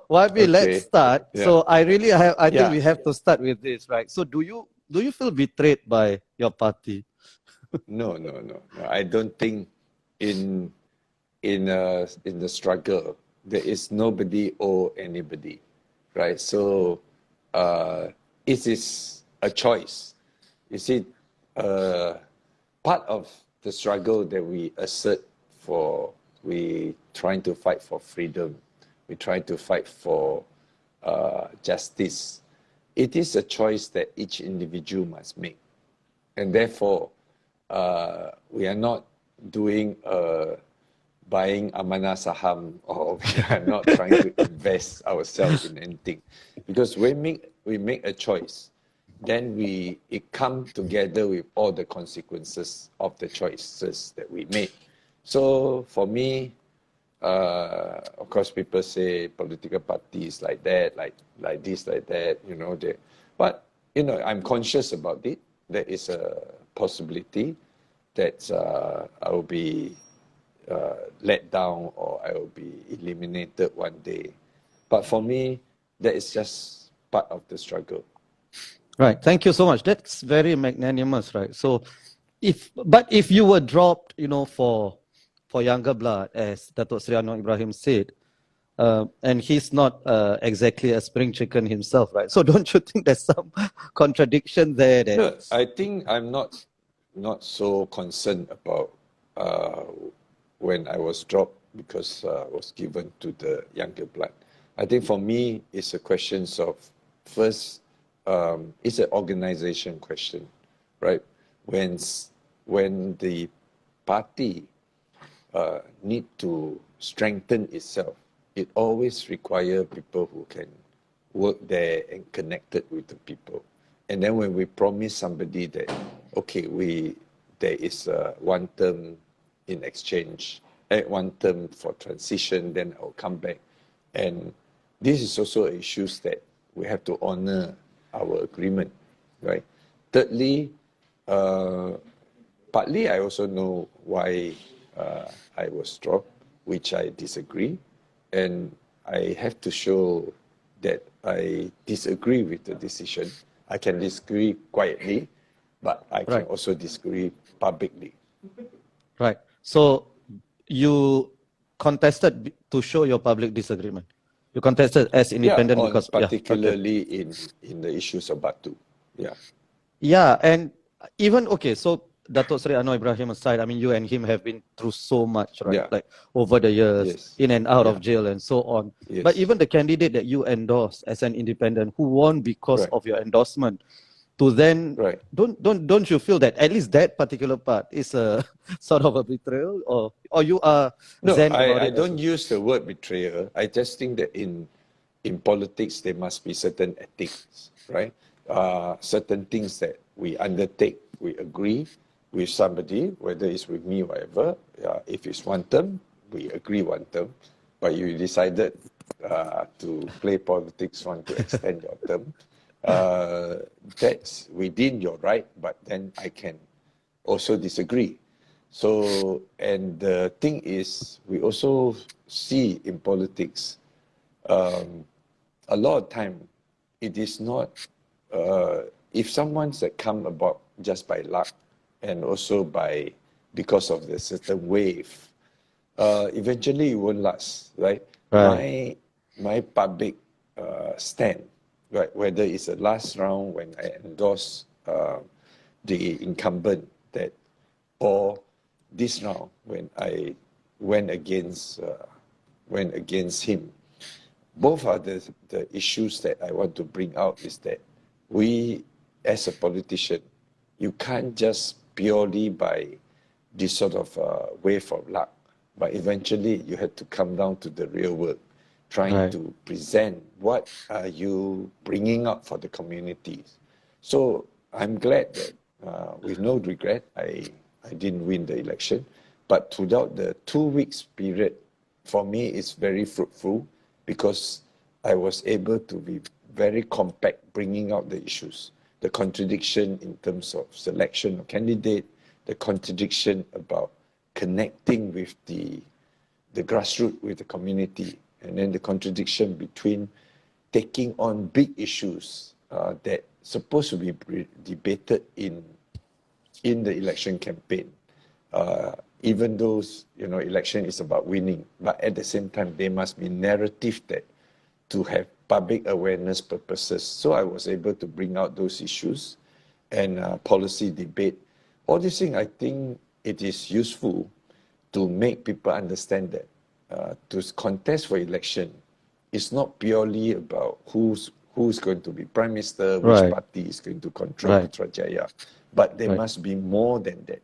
YB, let's start. Yeah. So I think we have to start with this, right? So do you feel betrayed by your party? No. I don't think in the struggle there is nobody or anybody, right? So it is a choice. You see, part of the struggle that we assert for, we trying to fight for freedom, we try to fight for justice. It is a choice that each individual must make, and therefore we are not doing buying amanah saham, or we are not trying to invest ourselves in anything, because when we make a choice, then it comes together with all the consequences of the choices that we make. So for me, of course, people say political parties like that, like this, like that, but I'm conscious about it. There is a possibility that I will be let down, or I will be eliminated one day. But for me, that is just part of the struggle. Right. Thank you so much. That's very magnanimous, right? So, if you were dropped, for younger blood, as Datuk Seri Anwar Ibrahim said, and he's not exactly a spring chicken himself, right? So don't you think there's some contradiction there? No, I think I'm not so concerned about when I was dropped, because I was given to the younger blood. I think for me, it's a question of, first, it's an organization question, right? When the party need to strengthen itself, it always requires people who can work there and connected with the people. And then when we promise somebody that, okay, there is one term in exchange, one term for transition, then I'll come back. And this is also issues that we have to honor our agreement, right? Thirdly, partly I also know why I was dropped, which I disagree. And I have to show that I disagree with the decision. I can disagree quietly, but I can also disagree publicly. Right. So you contested to show your public disagreement. You contested as independent because particularly in the issues of Batu. Yeah. Yeah, and even so Datuk Seri Anwar Ibrahim aside, I mean, you and him have been through so much, right? Yeah. Like over the years, in and out of jail and so on. Yes. But even the candidate that you endorsed as an independent, who won because of your endorsement, to then don't you feel that at least that particular part is a sort of a betrayal, or you are zen about it? I don't use the word betrayal. I just think that in politics there must be certain ethics, right? Certain things that we undertake, we agree with somebody, whether it's with me or whatever. If it's one term, we agree one term. But you decided to play politics, want to extend your term. That's within your right, but then I can also disagree. So, and the thing is, we also see in politics, a lot of time, it is not, if someone's that come about just by luck and also because of the certain wave, eventually it won't last, right? My public stand, right, whether it's the last round when I endorsed the incumbent, or this round when I went against him, both are the issues that I want to bring out. Is that we, as a politician, you can't just purely by this sort of wave of luck, but eventually you have to come down to the real world, trying to present what are you bringing up for the communities. So I'm glad that with no regret, I didn't win the election, but throughout the 2 weeks period, for me, it's very fruitful, because I was able to be very compact, bringing out the issues, the contradiction in terms of selection of candidate, the contradiction about connecting with the grassroots, with the community. and then the contradiction between taking on big issues that supposed to be debated in the election campaign, even though election is about winning, but at the same time there must be narrative that to have public awareness purposes. So I was able to bring out those issues and policy debate. All these things, I think it is useful to make people understand that to contest for election is not purely about who's going to be prime minister, which Right. party is going to control Putrajaya, but there Right. must be more than that.